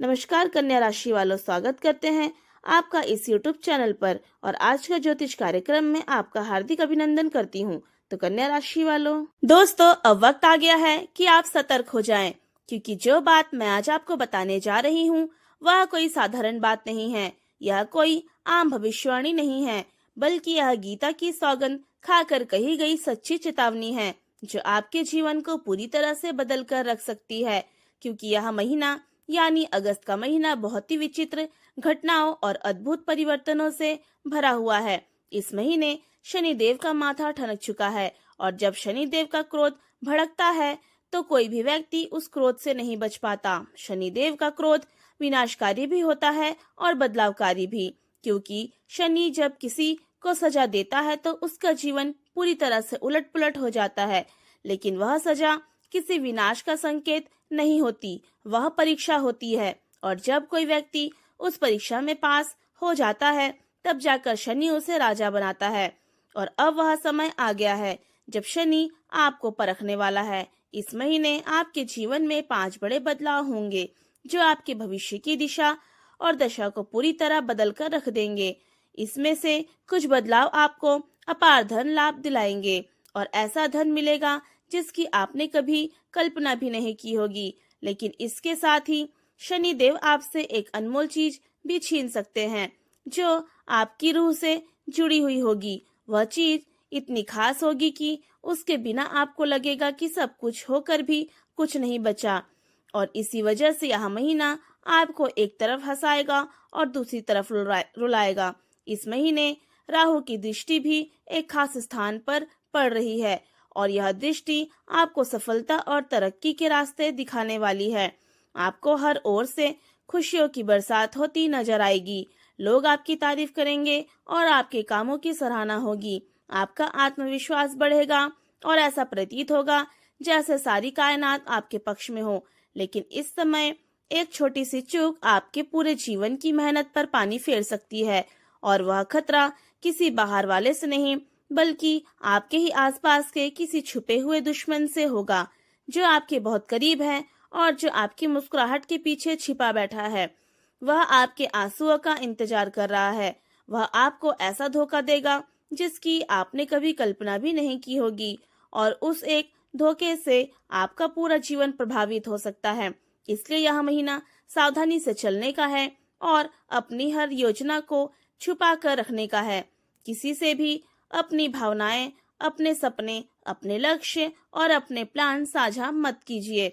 नमस्कार कन्या राशि वालों, स्वागत करते हैं आपका इस YouTube चैनल पर। और आज का ज्योतिष कार्यक्रम में आपका हार्दिक अभिनंदन करती हूँ। तो कन्या राशि वालों, दोस्तों, अब वक्त आ गया है कि आप सतर्क हो जाएं, क्योंकि जो बात मैं आज आपको बताने जा रही हूँ वह कोई साधारण बात नहीं है। यह कोई आम भविष्यवाणी नहीं है, बल्कि यह गीता की सौगंध खाकर कही गई सच्ची चेतावनी है, जो आपके जीवन को पूरी तरह से बदल कर रख सकती है। क्योंकि यह महीना यानी अगस्त का महीना बहुत ही विचित्र घटनाओं और अद्भुत परिवर्तनों से भरा हुआ है। इस महीने शनि देव का माथा ठनक चुका है, और जब शनि देव का क्रोध भड़कता है तो कोई भी व्यक्ति उस क्रोध से नहीं बच पाता। शनि देव का क्रोध विनाशकारी भी होता है और बदलावकारी भी, क्योंकि शनि जब किसी को सजा देता है तो उसका जीवन पूरी तरह से उलट पुलट हो जाता है। लेकिन वह सजा किसी विनाश का संकेत नहीं होती, वह परीक्षा होती है। और जब कोई व्यक्ति उस परीक्षा में पास हो जाता है तब जाकर शनि उसे राजा बनाता है। और अब वह समय आ गया है जब शनि आपको परखने वाला है। इस महीने आपके जीवन में 5 बड़े बदलाव होंगे, जो आपके भविष्य की दिशा और दशा को पूरी तरह बदल कर रख देंगे। इसमें से कुछ बदलाव आपको अपार धन लाभ दिलाएंगे, और ऐसा धन मिलेगा जिसकी आपने कभी कल्पना भी नहीं की होगी। लेकिन इसके साथ ही शनि देव आपसे एक अनमोल चीज भी छीन सकते हैं, जो आपकी रूह से जुड़ी हुई होगी। वह चीज इतनी खास होगी कि उसके बिना आपको लगेगा कि सब कुछ होकर भी कुछ नहीं बचा। और इसी वजह से यह महीना आपको एक तरफ हंसाएगा और दूसरी तरफ रुलाएगा। इस महीने राहु की दृष्टि भी एक खास स्थान पर पड़ रही है, और यह दृष्टि आपको सफलता और तरक्की के रास्ते दिखाने वाली है। आपको हर ओर से खुशियों की बरसात होती नजर आएगी। लोग आपकी तारीफ करेंगे और आपके कामों की सराहना होगी। आपका आत्मविश्वास बढ़ेगा और ऐसा प्रतीत होगा जैसे सारी कायनात आपके पक्ष में हो। लेकिन इस समय एक छोटी सी चूक आपके पूरे जीवन की मेहनत पर पानी फेर सकती है, और वह खतरा किसी बाहर वाले से नहीं, बल्कि आपके ही आसपास के किसी छुपे हुए दुश्मन से होगा, जो आपके बहुत करीब है और जो आपकी मुस्कुराहट के पीछे छिपा बैठा है। वह आपके आंसुओं का इंतजार कर रहा है। वह आपको ऐसा धोखा देगा जिसकी आपने कभी कल्पना भी नहीं की होगी, और उस एक धोखे से आपका पूरा जीवन प्रभावित हो सकता है। इसलिए यह महीना सावधानी से चलने का है और अपनी हर योजना को छुपा कर रखने का है। किसी से भी अपनी भावनाएं, अपने सपने, अपने लक्ष्य और अपने प्लान साझा मत कीजिए,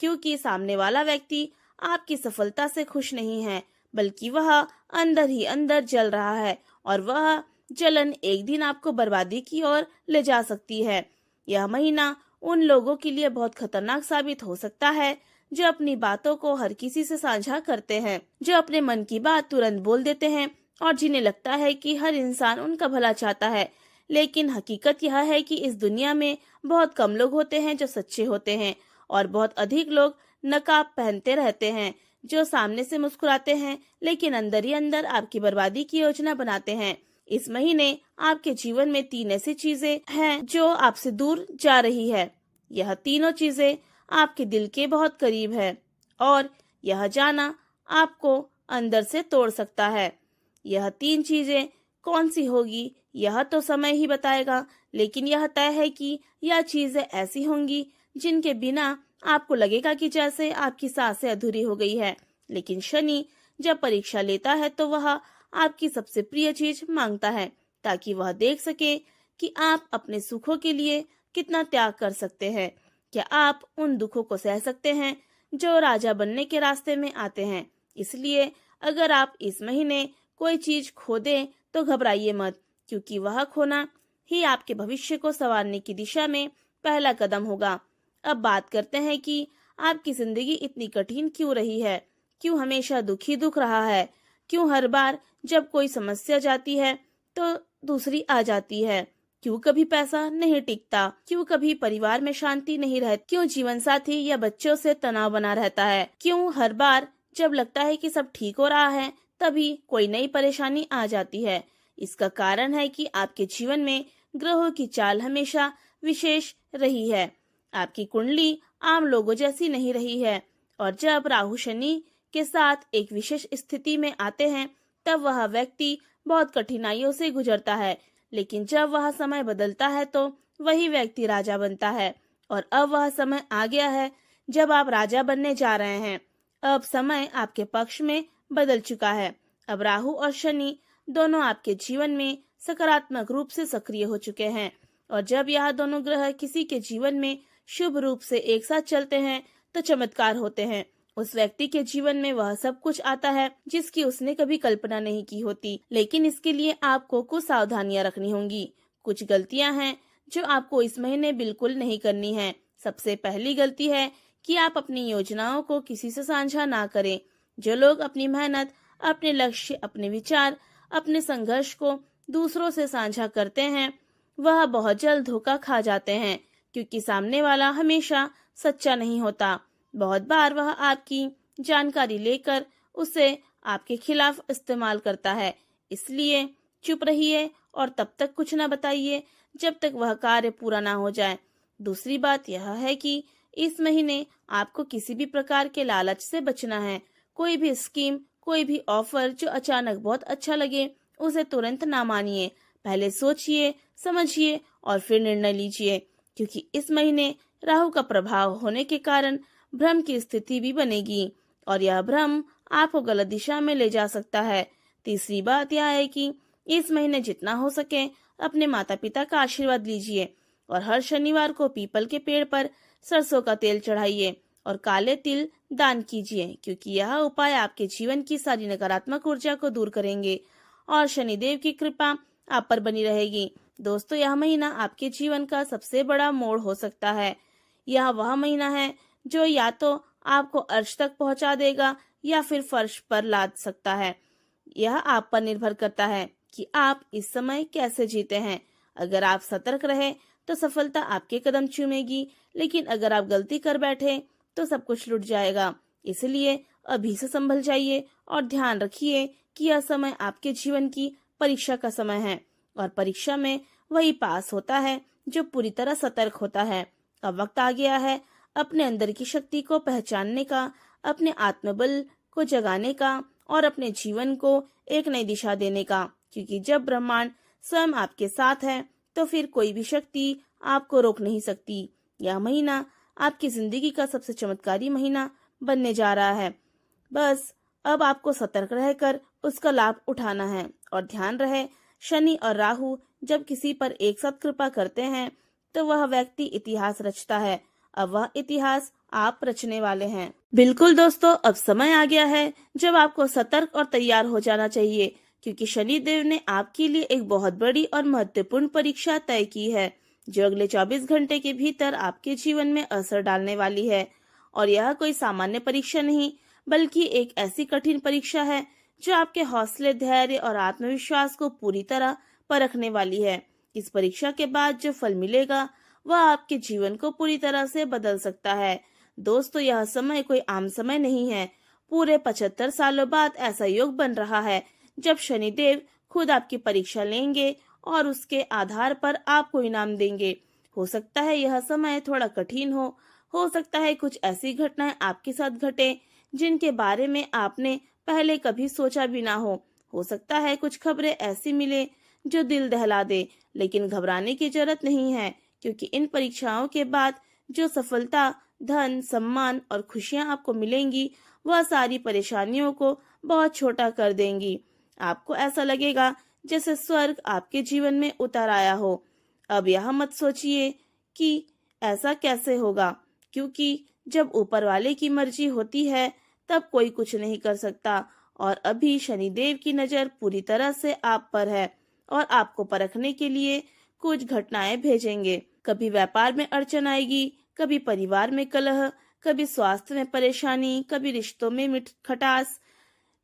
क्योंकि सामने वाला व्यक्ति आपकी सफलता से खुश नहीं है, बल्कि वह अंदर ही अंदर जल रहा है, और वह जलन एक दिन आपको बर्बादी की ओर ले जा सकती है। यह महीना उन लोगों के लिए बहुत खतरनाक साबित हो सकता है जो अपनी बातों को हर किसी से साझा करते हैं, जो अपने मन की बात तुरंत बोल देते हैं और जिन्हें लगता है कि हर इंसान उनका भला चाहता है। लेकिन हकीकत यह है कि इस दुनिया में बहुत कम लोग होते हैं जो सच्चे होते हैं, और बहुत अधिक लोग नकाब पहनते रहते हैं, जो सामने से मुस्कुराते हैं लेकिन अंदर ही अंदर आपकी बर्बादी की योजना बनाते हैं। इस महीने आपके जीवन में 3 ऐसी चीजें हैं जो आपसे दूर जा रही है। यह तीनों चीजें आपके दिल के बहुत करीब है, और यह जाना आपको अंदर से तोड़ सकता है। यह 3 चीजें कौन सी होगी यह तो समय ही बताएगा, लेकिन यह तय है कि यह चीजें ऐसी होंगी जिनके बिना आपको लगेगा कि जैसे आपकी सांसें अधूरी हो गई है। लेकिन शनि जब परीक्षा लेता है तो वह आपकी सबसे प्रिय चीज मांगता है, ताकि वह देख सके कि आप अपने सुखों के लिए कितना त्याग कर सकते हैं। क्या आप उन दुखों को सह सकते हैं जो राजा बनने के रास्ते में आते हैं। इसलिए अगर आप इस महीने कोई चीज खो दें तो घबराइए मत, क्योंकि वह खोना ही आपके भविष्य को संवारने की दिशा में पहला कदम होगा। अब बात करते हैं कि आपकी जिंदगी इतनी कठिन क्यों रही है, क्यों हमेशा दुख ही दुख रहा है, क्यों हर बार जब कोई समस्या जाती है तो दूसरी आ जाती है, क्यों कभी पैसा नहीं टिकता, क्यों कभी परिवार में शांति नहीं रहती, क्यों जीवन साथी या बच्चों से तनाव बना रहता है, क्यों हर बार जब लगता है कि सब ठीक हो रहा है तभी कोई नई परेशानी आ जाती है। इसका कारण है कि आपके जीवन में ग्रहों की चाल हमेशा विशेष रही है। आपकी कुंडली आम लोगों जैसी नहीं रही है, और जब राहु शनि के साथ एक विशेष स्थिति में आते हैं, तब वह व्यक्ति बहुत कठिनाइयों से गुजरता है, लेकिन जब वह समय बदलता है तो वही व्यक्ति राजा बनता है। और अब वह समय आ गया है जब आप राजा बनने जा रहे हैं। अब समय आपके पक्ष में बदल चुका है। अब राहु और शनि दोनों आपके जीवन में सकारात्मक रूप से सक्रिय हो चुके हैं, और जब यह दोनों ग्रह किसी के जीवन में शुभ रूप से एक साथ चलते हैं तो चमत्कार होते हैं। उस व्यक्ति के जीवन में वह सब कुछ आता है जिसकी उसने कभी कल्पना नहीं की होती। लेकिन इसके लिए आपको कुछ सावधानियां रखनी होंगी। कुछ गलतियां हैं जो आपको इस महीने बिल्कुल नहीं करनी है। सबसे पहली गलती है कि आप अपनी योजनाओं को किसी से साझा ना करें। जो लोग अपनी मेहनत, अपने लक्ष्य, अपने विचार, अपने संघर्ष को दूसरों से साझा करते हैं, वह बहुत जल्द धोखा खा जाते हैं, क्योंकि सामने वाला हमेशा सच्चा नहीं होता। बहुत बार वह आपकी जानकारी लेकर उसे आपके खिलाफ इस्तेमाल करता है। इसलिए चुप रहिए और तब तक कुछ न बताइए जब तक वह कार्य पूरा ना हो जाए। दूसरी बात यह है कि इस महीने आपको किसी भी प्रकार के लालच से बचना है। कोई भी स्कीम, कोई भी ऑफर जो अचानक बहुत अच्छा लगे, उसे तुरंत ना मानिए। पहले सोचिए, समझिए और फिर निर्णय लीजिए, क्योंकि इस महीने राहु का प्रभाव होने के कारण भ्रम की स्थिति भी बनेगी, और यह भ्रम आपको गलत दिशा में ले जा सकता है। तीसरी बात यह है कि इस महीने जितना हो सके अपने माता पिता का आशीर्वाद लीजिए, और हर शनिवार को पीपल के पेड़ पर सरसों का तेल चढ़ाइए और काले तिल दान कीजिए, क्योंकि यह उपाय आपके जीवन की सारी नकारात्मक ऊर्जा को दूर करेंगे और शनिदेव की कृपा आप पर बनी रहेगी। दोस्तों, यह महीना आपके जीवन का सबसे बड़ा मोड़ हो सकता है। यह वह महीना है जो या तो आपको अर्श तक पहुंचा देगा या फिर फर्श पर लाद सकता है। यह आप पर निर्भर करता है कि आप इस समय कैसे जीते हैं। अगर आप सतर्क रहे तो सफलता आपके कदम चूमेगी, लेकिन अगर आप गलती कर बैठे तो सब कुछ लुट जाएगा। इसलिए अभी से संभल जाइए और ध्यान रखिए कि यह समय आपके जीवन की परीक्षा का समय है, और परीक्षा में वही पास होता है जो पूरी तरह सतर्क होता है। अब वक्त आ गया है अपने अंदर की शक्ति को पहचानने का, अपने आत्मबल को जगाने का और अपने जीवन को एक नई दिशा देने का, क्योंकि जब ब्रह्मांड स्वयं आपके साथ है तो फिर कोई भी शक्ति आपको रोक नहीं सकती। यह महीना आपकी जिंदगी का सबसे चमत्कारी महीना बनने जा रहा है। बस अब आपको सतर्क रहकर उसका लाभ उठाना है। और ध्यान रहे, शनि और राहु जब किसी पर एक साथ कृपा करते हैं तो वह व्यक्ति इतिहास रचता है। अब वह इतिहास आप रचने वाले हैं। बिल्कुल दोस्तों, अब समय आ गया है जब आपको सतर्क और तैयार हो जाना चाहिए, क्योंकि शनि देव ने आपके लिए एक बहुत बड़ी और महत्वपूर्ण परीक्षा तय की है, जो अगले 24 घंटे के भीतर आपके जीवन में असर डालने वाली है। और यह कोई सामान्य परीक्षा नहीं, बल्कि एक ऐसी कठिन परीक्षा है जो आपके हौसले, धैर्य और आत्मविश्वास को पूरी तरह परखने वाली है। इस परीक्षा के बाद जो फल मिलेगा वह आपके जीवन को पूरी तरह से बदल सकता है। दोस्तों, यह समय कोई आम समय नहीं है। पूरे 75 सालों बाद ऐसा योग बन रहा है जब शनिदेव खुद आपकी परीक्षा लेंगे और उसके आधार पर आपको इनाम देंगे। हो सकता है यह समय थोड़ा कठिन हो सकता है कुछ ऐसी घटनाएं आपके साथ घटे जिनके बारे में आपने पहले कभी सोचा भी ना हो सकता है कुछ खबरें ऐसी मिले जो दिल दहला दे, लेकिन घबराने की जरूरत नहीं है, क्योंकि इन परीक्षाओं के बाद जो सफलता, धन, सम्मान और खुशियां आपको मिलेंगी वह सारी परेशानियों को बहुत छोटा कर देंगी। आपको ऐसा लगेगा जैसे स्वर्ग आपके जीवन में उतर आया हो। अब यह मत सोचिए कि ऐसा कैसे होगा, क्योंकि जब ऊपर वाले की मर्जी होती है तब कोई कुछ नहीं कर सकता। और अभी शनिदेव की नजर पूरी तरह से आप पर है और आपको परखने के लिए कुछ घटनाएं भेजेंगे। कभी व्यापार में अड़चन आएगी, कभी परिवार में कलह, कभी स्वास्थ्य में परेशानी, कभी रिश्तों में खटास।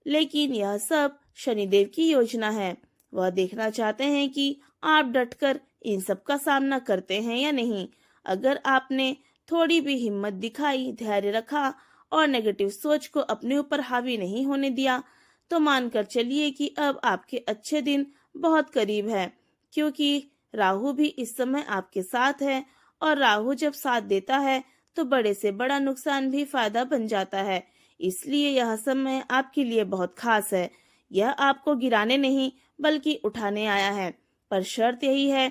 लेकिन यह सब शनिदेव की योजना है। वह देखना चाहते हैं कि आप डटकर इन सब का सामना करते हैं या नहीं। अगर आपने थोड़ी भी हिम्मत दिखाई, धैर्य रखा और नेगेटिव सोच को अपने ऊपर हावी नहीं होने दिया, तो मानकर चलिए कि अब आपके अच्छे दिन बहुत करीब है, क्योंकि राहु भी इस समय आपके साथ है, और राहु जब साथ देता है तो बड़े से बड़ा नुकसान भी फायदा बन जाता है। इसलिए यह समय आपके लिए बहुत खास है। यह आपको गिराने नहीं बल्कि उठाने आया है। पर शर्त यही है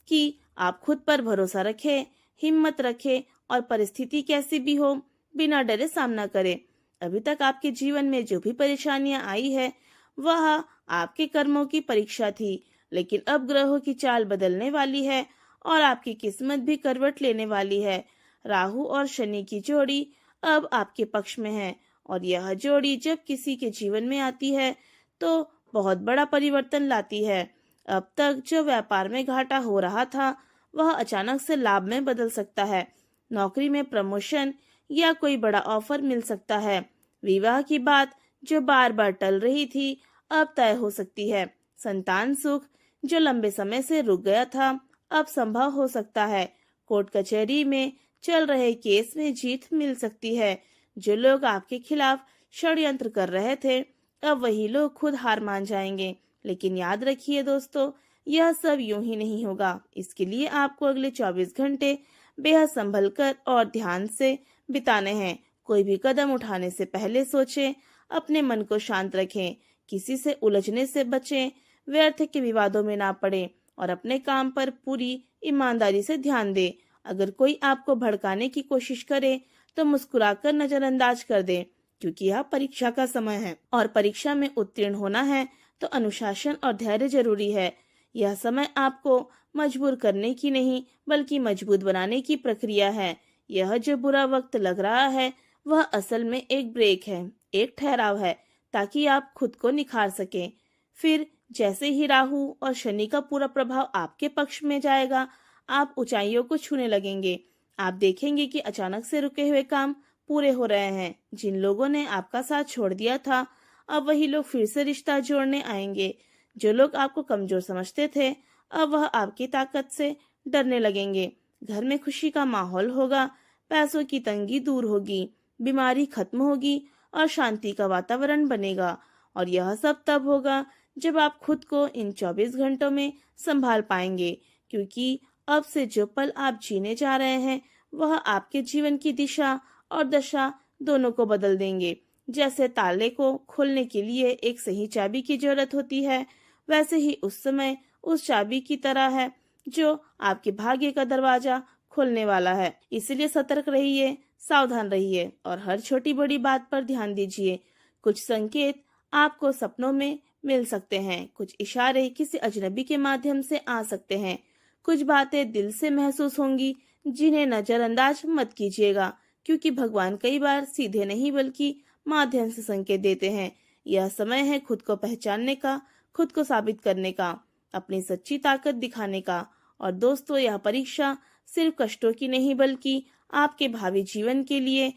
कि आप खुद पर भरोसा रखें, हिम्मत रखें और परिस्थिति कैसी भी हो बिना डरे सामना करें। अभी तक आपके जीवन में जो भी परेशानियां आई है वह आपके कर्मों की परीक्षा थी, लेकिन अब ग्रहों की चाल बदलने वाली है और आपकी किस्मत भी करवट लेने वाली है। राहु और शनि की जोड़ी अब आपके पक्ष में है और यह जोड़ी जब किसी के जीवन में आती है तो बहुत बड़ा परिवर्तन लाती है। अब तक जो व्यापार में घाटा हो रहा था वह अचानक से लाभ में बदल सकता है। नौकरी में प्रमोशन या कोई बड़ा ऑफर मिल सकता है। विवाह की बात जो बार बार टल रही थी अब तय हो सकती है। संतान सुख जो लंबे समय से रुक गया था अब संभव हो सकता है। कोर्ट कचहरी में चल रहे केस में जीत मिल सकती है। जो लोग आपके खिलाफ षड्यंत्र कर रहे थे अब वही लोग खुद हार मान जाएंगे। लेकिन याद रखिए दोस्तों, यह सब यूं ही नहीं होगा। इसके लिए आपको अगले 24 घंटे बेहद संभल कर और ध्यान से बिताने हैं। कोई भी कदम उठाने से पहले सोचें, अपने मन को शांत रखें, किसी से उलझने से बचें, व्यर्थ के विवादों में ना पड़े और अपने काम पर पूरी ईमानदारी से ध्यान दें। अगर कोई आपको भड़काने की कोशिश करे तो मुस्कुराकर नजरअंदाज कर दें, क्योंकि यह परीक्षा का समय है और परीक्षा में उत्तीर्ण होना है तो अनुशासन और धैर्य जरूरी है। यह समय आपको मजबूर करने की नहीं बल्कि मजबूत बनाने की प्रक्रिया है। यह जो बुरा वक्त लग रहा है वह असल में एक ब्रेक है, एक ठहराव है, ताकि आप खुद को निखार सकें। फिर जैसे ही राहु और शनि का पूरा प्रभाव आपके पक्ष में जाएगा आप ऊंचाइयों को छूने लगेंगे। आप देखेंगे कि अचानक से रुके हुए काम पूरे हो रहे हैं। जिन लोगों ने आपका साथ छोड़ दिया था अब वही लोग फिर से रिश्ता जोड़ने आएंगे। जो लोग आपको कमजोर समझते थे अब वह आपकी ताकत से डरने लगेंगे। घर में खुशी का माहौल होगा, पैसों की तंगी दूर होगी, बीमारी खत्म होगी और शांति का वातावरण बनेगा। और यह सब तब होगा जब आप खुद को इन 24 घंटों में संभाल पाएंगे, क्योंकि अब से जो पल आप जीने जा रहे हैं वह आपके जीवन की दिशा और दशा दोनों को बदल देंगे। जैसे ताले को खोलने के लिए एक सही चाबी की जरूरत होती है, वैसे ही उस समय उस चाबी की तरह है जो आपके भाग्य का दरवाजा खोलने वाला है। इसलिए सतर्क रहिए, सावधान रहिए और हर छोटी बड़ी बात पर ध्यान दीजिए। कुछ संकेत आपको सपनों में मिल सकते हैं, कुछ इशारे किसी अजनबी के माध्यम से आ सकते हैं, कुछ बातें दिल से महसूस होंगी जिन्हें नजरअंदाज मत कीजिएगा, क्योंकि भगवान कई बार सीधे नहीं बल्कि माध्यम से संकेत देते हैं। यह समय है खुद को पहचानने का, खुद को साबित करने का, अपनी सच्ची ताकत दिखाने का। और दोस्तों, यह परीक्षा सिर्फ कष्टों की नहीं बल्कि आपके भावी जीवन के लिए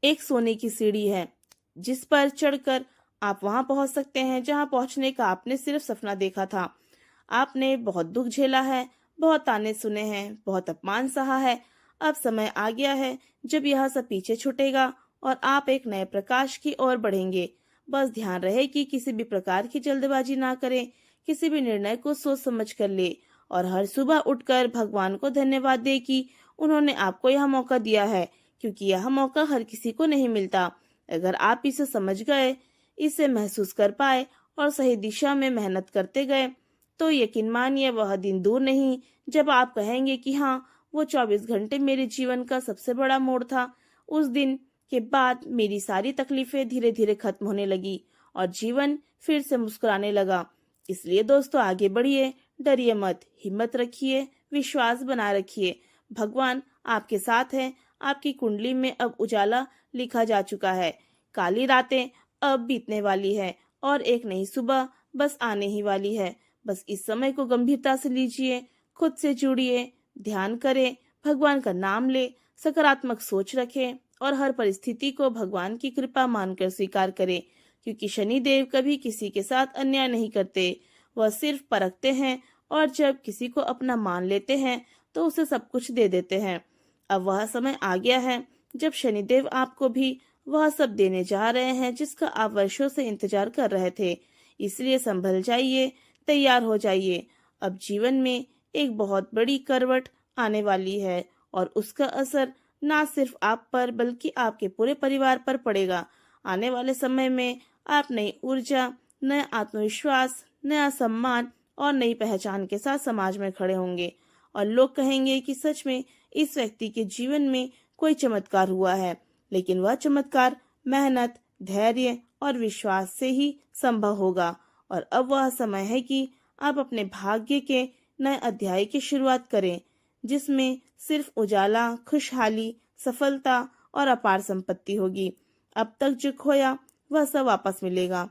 एक सोने की सीढ़ी है, जिस पर चढ़कर आप वहां पहुंच सकते हैं जहां पहुंचने का आपने सिर्फ सपना देखा था। आपने बहुत दुख झेला है, बहुत ताने सुने हैं, बहुत अपमान सहा है। अब समय आ गया है जब यह सब पीछे छूटेगा और आप एक नए प्रकाश की ओर बढ़ेंगे। बस ध्यान रहे कि किसी भी प्रकार की जल्दबाजी ना करें, किसी भी निर्णय को सोच समझ कर ले और हर सुबह उठकर भगवान को धन्यवाद दे कि उन्होंने आपको यह मौका दिया है, क्योंकि यह मौका हर किसी को नहीं मिलता। अगर आप इसे समझ गए, इसे महसूस कर पाए और सही दिशा में मेहनत करते गए तो यकीन मानिए वह दिन दूर नहीं जब आप कहेंगे कि हाँ, वो 24 घंटे मेरे जीवन का सबसे बड़ा मोड़ था। उस दिन के बाद मेरी सारी तकलीफें धीरे धीरे खत्म होने लगी और जीवन फिर से मुस्कुराने लगा। इसलिए दोस्तों, आगे बढ़िए, डरिए मत, हिम्मत रखिए, विश्वास बना रखिए। भगवान आपके साथ हैं। आपकी कुंडली में अब उजाला लिखा जा चुका है। काली रातें अब बीतने वाली है और एक नई सुबह बस आने ही वाली है। बस इस समय को गंभीरता से लीजिए, खुद से जुड़िए, ध्यान करें, भगवान का नाम ले, सकारात्मक सोच रखें और हर परिस्थिति को भगवान की कृपा मानकर स्वीकार करें, क्योंकि शनि देव कभी किसी के साथ अन्याय नहीं करते। वह सिर्फ परखते हैं और जब किसी को अपना मान लेते हैं तो उसे सब कुछ दे देते हैं। अब वह समय आ गया है जब शनिदेव आपको भी वह सब देने जा रहे हैं जिसका आप वर्षों से इंतजार कर रहे थे। इसलिए संभल जाइए, तैयार हो जाइए। अब जीवन में एक बहुत बड़ी करवट आने वाली है और उसका असर ना सिर्फ आप पर बल्कि आपके पूरे परिवार पर पड़ेगा। आने वाले समय में आप नई ऊर्जा, नया आत्मविश्वास, नया सम्मान और नई पहचान के साथ समाज में खड़े होंगे और लोग कहेंगे कि सच में इस व्यक्ति के जीवन में कोई चमत्कार हुआ है, लेकिन वह चमत्कार मेहनत, धैर्य और विश्वास से ही संभव होगा। और अब वह समय है कि आप अपने भाग्य के नए अध्याय की शुरुआत करें, जिसमें सिर्फ उजाला, खुशहाली, सफलता और अपार संपत्ति होगी। अब तक जो खोया वह सब वापस मिलेगा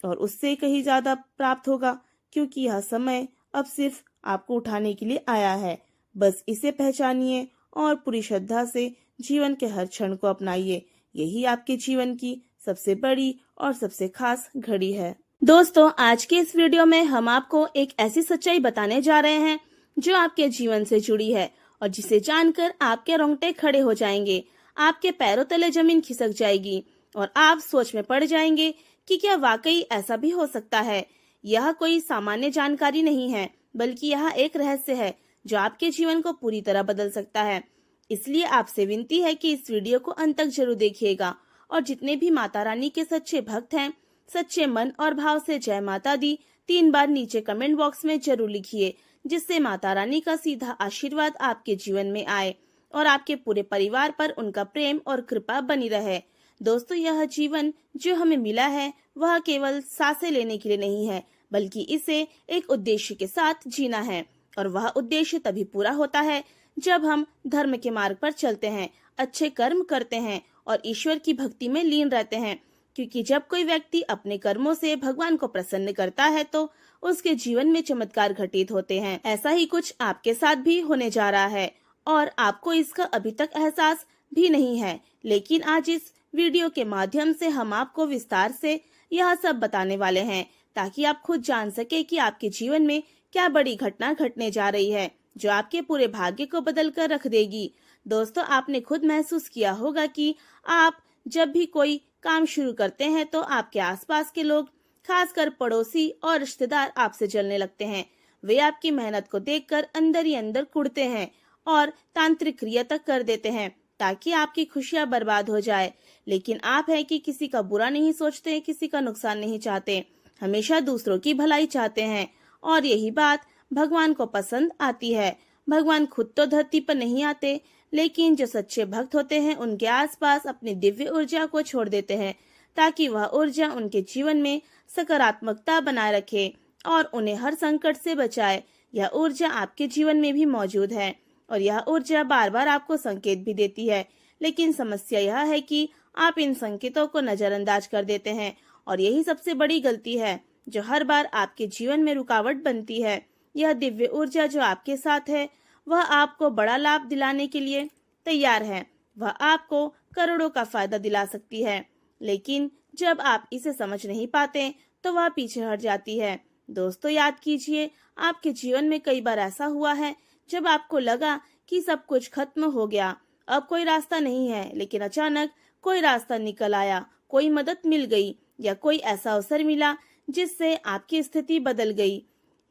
और उससे कहीं ज्यादा प्राप्त होगा, क्योंकि यह समय अब सिर्फ आपको उठाने के लिए आया है। बस इसे पहचानिए और पूरी श्रद्धा से जीवन के हर क्षण को अपनाइए। यही आपके जीवन की सबसे बड़ी और सबसे खास घड़ी है। दोस्तों, आज के इस वीडियो में हम आपको एक ऐसी सच्चाई बताने जा रहे हैं जो आपके जीवन से जुड़ी है और जिसे जानकर आपके रोंगटे खड़े हो जाएंगे, आपके पैरों तले जमीन खिसक जाएगी और आप सोच में पड़ जाएंगे कि क्या वाकई ऐसा भी हो सकता है। यह कोई सामान्य जानकारी नहीं है, बल्कि यह एक रहस्य है जो आपके जीवन को पूरी तरह बदल सकता है। इसलिए आपसे विनती है कि इस वीडियो को अंत तक जरूर देखिएगा और जितने भी माता रानी के सच्चे भक्त हैं, सच्चे मन और भाव से जय माता दी 3 बार नीचे कमेंट बॉक्स में जरूर लिखिए, जिससे माता रानी का सीधा आशीर्वाद आपके जीवन में आए और आपके पूरे परिवार पर उनका प्रेम और कृपा बनी रहे। दोस्तों, यह जीवन जो हमें मिला है वह केवल सांसें लेने के लिए नहीं है, बल्कि इसे एक उद्देश्य के साथ जीना है। और वह उद्देश्य तभी पूरा होता है जब हम धर्म के मार्ग पर चलते हैं, अच्छे कर्म करते हैं और ईश्वर की भक्ति में लीन रहते हैं। क्योंकि जब कोई व्यक्ति अपने कर्मों से भगवान को प्रसन्न करता है तो उसके जीवन में चमत्कार घटित होते हैं। ऐसा ही कुछ आपके साथ भी होने जा रहा है और आपको इसका अभी तक एहसास भी नहीं है, लेकिन आज इस वीडियो के माध्यम से हम आपको विस्तार से यह सब बताने वाले हैं, ताकि आप खुद जान सके कि आपके जीवन में क्या बड़ी घटना घटने जा रही है जो आपके पूरे भाग्य को बदल कर रख देगी। दोस्तों, आपने खुद महसूस किया होगा कि आप जब भी कोई काम शुरू करते हैं तो आपके आसपास के लोग, खासकर पड़ोसी और रिश्तेदार आपसे जलने लगते हैं। वे आपकी मेहनत को देखकर अंदर ही अंदर कुढ़ते हैं और तांत्रिक क्रिया तक कर देते हैं ताकि आपकी खुशियां बर्बाद हो जाए। लेकिन आप है कि किसी का बुरा नहीं सोचते, किसी का नुकसान नहीं चाहते, हमेशा दूसरों की भलाई चाहते हैं और यही बात भगवान को पसंद आती है। भगवान खुद तो धरती पर नहीं आते, लेकिन जो सच्चे भक्त होते हैं उनके आसपास अपनी दिव्य ऊर्जा को छोड़ देते हैं ताकि वह ऊर्जा उनके जीवन में सकारात्मकता बनाए रखे और उन्हें हर संकट से बचाए। यह ऊर्जा आपके जीवन में भी मौजूद है और यह ऊर्जा बार बार आपको संकेत भी देती है, लेकिन समस्या यह है कि आप इन संकेतों को नजरअंदाज कर देते हैं और यही सबसे बड़ी गलती है जो हर बार आपके जीवन में रुकावट बनती है। यह दिव्य ऊर्जा जो आपके साथ है वह आपको बड़ा लाभ दिलाने के लिए तैयार है। वह आपको करोड़ों का फायदा दिला सकती है, लेकिन जब आप इसे समझ नहीं पाते तो वह पीछे हट जाती है। दोस्तों, याद कीजिए, आपके जीवन में कई बार ऐसा हुआ है जब आपको लगा कि सब कुछ खत्म हो गया, अब कोई रास्ता नहीं है, लेकिन अचानक कोई रास्ता निकल आया, कोई मदद मिल गई या कोई ऐसा अवसर मिला जिससे आपकी स्थिति बदल गई।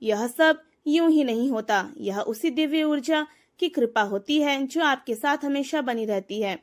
यह सब यूं ही नहीं होता, यह उसी दिव्य ऊर्जा की कृपा होती है जो आपके साथ हमेशा बनी रहती है।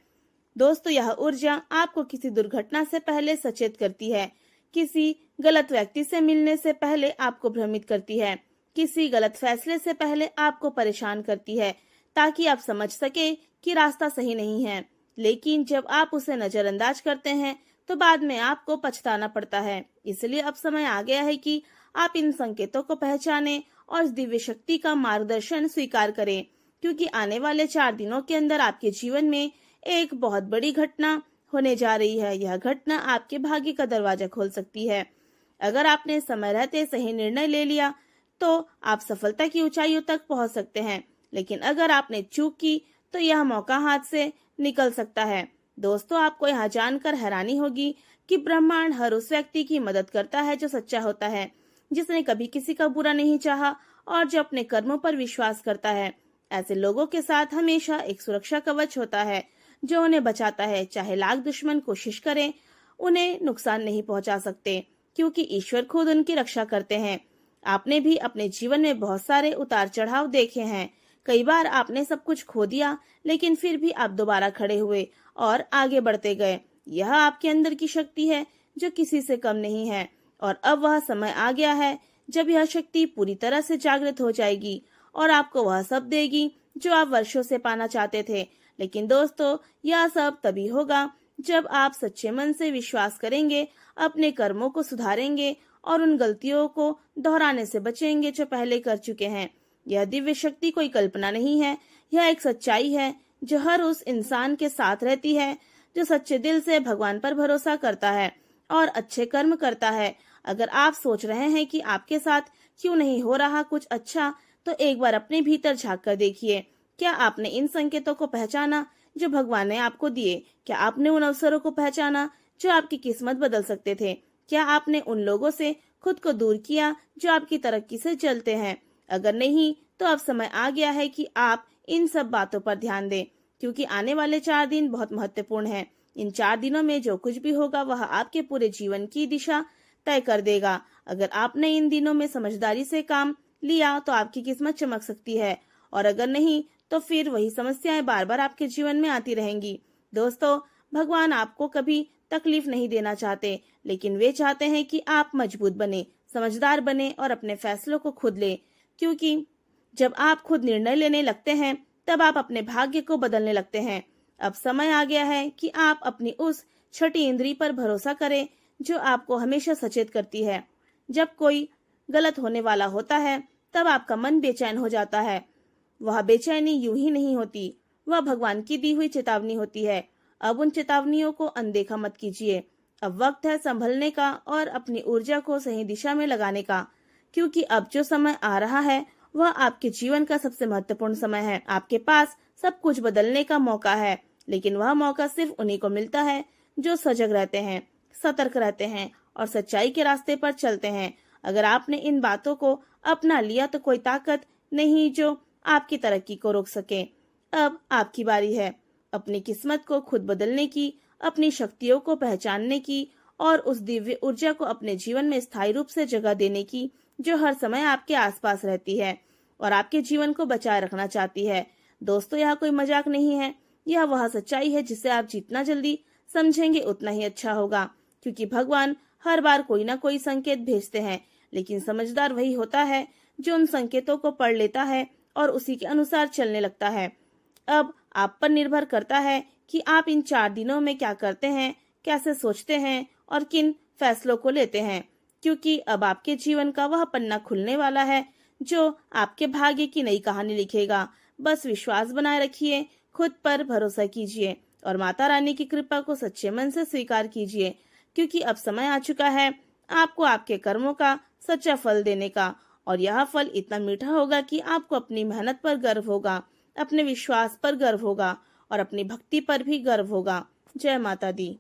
दोस्तों, यह ऊर्जा आपको किसी दुर्घटना से पहले सचेत करती है, किसी गलत व्यक्ति से मिलने से पहले आपको भ्रमित करती है, किसी गलत फैसले से पहले आपको परेशान करती है, ताकि आप समझ सके कि रास्ता सही नहीं है। लेकिन जब आप उसे नजरअंदाज करते हैं तो बाद में आपको पछताना पड़ता है। इसलिए अब समय आ गया है कि आप इन संकेतों को पहचानें और इस दिव्य शक्ति का मार्गदर्शन स्वीकार करें, क्योंकि आने वाले 4 दिनों के अंदर आपके जीवन में एक बहुत बड़ी घटना होने जा रही है। यह घटना आपके भाग्य का दरवाजा खोल सकती है। अगर आपने समय रहते सही निर्णय ले लिया तो आप सफलता की ऊंचाइयों तक पहुंच सकते हैं, लेकिन अगर आपने चूक की तो यह मौका हाथ से निकल सकता है। दोस्तों, आपको यहाँ जानकर हैरानी होगी कि ब्रह्मांड हर उस व्यक्ति की मदद करता है जो सच्चा होता है, जिसने कभी किसी का बुरा नहीं चाहा और जो अपने कर्मों पर विश्वास करता है। ऐसे लोगों के साथ हमेशा एक सुरक्षा कवच होता है जो उन्हें बचाता है। चाहे लाख दुश्मन कोशिश करें, उन्हें नुकसान नहीं पहुंचा सकते, क्योंकि ईश्वर खुद उनकी रक्षा करते हैं। आपने भी अपने जीवन में बहुत सारे उतार चढ़ाव देखे हैं। कई बार आपने सब कुछ खो दिया, लेकिन फिर भी आप दोबारा खड़े हुए और आगे बढ़ते गए। यह आपके अंदर की शक्ति है जो किसी से कम नहीं है, और अब वह समय आ गया है जब यह शक्ति पूरी तरह से जागृत हो जाएगी और आपको वह सब देगी जो आप वर्षों से पाना चाहते थे। लेकिन दोस्तों, यह सब तभी होगा जब आप सच्चे मन से विश्वास करेंगे, अपने कर्मों को सुधारेंगे और उन गलतियों को दोहराने से बचेंगे जो पहले कर चुके हैं। यह दिव्य शक्ति कोई कल्पना नहीं है, यह एक सच्चाई है जो हर उस इंसान के साथ रहती है जो सच्चे दिल से भगवान पर भरोसा करता है और अच्छे कर्म करता है। अगर आप सोच रहे हैं कि आपके साथ क्यों नहीं हो रहा कुछ अच्छा, तो एक बार अपने भीतर झांक कर देखिए। क्या आपने इन संकेतों को पहचाना जो भगवान ने आपको दिए? क्या आपने उन अवसरों को पहचाना जो आपकी किस्मत बदल सकते थे? क्या आपने उन लोगों से खुद को दूर किया जो आपकी तरक्की से जलते हैं? अगर नहीं, तो अब समय आ गया है कि आप इन सब बातों पर ध्यान दें, क्योंकि आने वाले 4 दिन बहुत महत्वपूर्ण हैं। इन 4 दिनों में जो कुछ भी होगा वह आपके पूरे जीवन की दिशा तय कर देगा। अगर आपने इन दिनों में समझदारी से काम लिया तो आपकी किस्मत चमक सकती है, और अगर नहीं तो फिर वही समस्याएं बार बार आपके जीवन में आती रहेंगी। दोस्तों, भगवान आपको कभी तकलीफ नहीं देना चाहते, लेकिन वे चाहते हैं कि आप मजबूत बने, समझदार बने और अपने फैसलों को खुद लें, क्योंकि जब आप खुद निर्णय लेने लगते हैं तब आप अपने भाग्य को बदलने लगते हैं। अब समय आ गया है कि आप अपनी उस छठी इंद्री पर भरोसा करें जो आपको हमेशा सचेत करती है। जब कोई गलत होने वाला होता है तब आपका मन बेचैन हो जाता है। वह बेचैनी यूं ही नहीं होती, वह भगवान की दी हुई चेतावनी होती है। अब उन चेतावनियों को अनदेखा मत कीजिए। अब वक्त है संभलने का और अपनी ऊर्जा को सही दिशा में लगाने का, क्योंकि अब जो समय आ रहा है वह आपके जीवन का सबसे महत्वपूर्ण समय है। आपके पास सब कुछ बदलने का मौका है, लेकिन वह मौका सिर्फ उन्हीं को मिलता है जो सजग रहते हैं, सतर्क रहते हैं और सच्चाई के रास्ते पर चलते हैं। अगर आपने इन बातों को अपना लिया तो कोई ताकत नहीं जो आपकी तरक्की को रोक सके। अब आपकी बारी है अपनी किस्मत को खुद बदलने की, अपनी शक्तियों को पहचानने की और उस दिव्य ऊर्जा को अपने जीवन में स्थायी रूप से जगह देने की जो हर समय आपके आसपास रहती है और आपके जीवन को बचाए रखना चाहती है। दोस्तों, यह कोई मजाक नहीं है, यह वह सच्चाई है जिसे आप जितना जल्दी समझेंगे उतना ही अच्छा होगा, क्योंकि भगवान हर बार कोई ना कोई संकेत भेजते हैं, लेकिन समझदार वही होता है जो उन संकेतों को पढ़ लेता है और उसी के अनुसार चलने लगता है। अब आप पर निर्भर करता है कि आप इन 4 दिनों में क्या करते हैं, कैसे सोचते हैं और किन फैसलों को लेते हैं, क्योंकि अब आपके जीवन का वह पन्ना खुलने वाला है जो आपके भाग्य की नई कहानी लिखेगा। बस विश्वास बनाए रखिए, खुद पर भरोसा कीजिए और माता रानी की कृपा को सच्चे मन से स्वीकार कीजिए, क्योंकि अब समय आ चुका है आपको आपके कर्मों का सच्चा फल देने का, और यह फल इतना मीठा होगा कि आपको अपनी मेहनत पर गर्व होगा, अपने विश्वास पर गर्व होगा और अपनी भक्ति पर भी गर्व होगा। जय माता दी।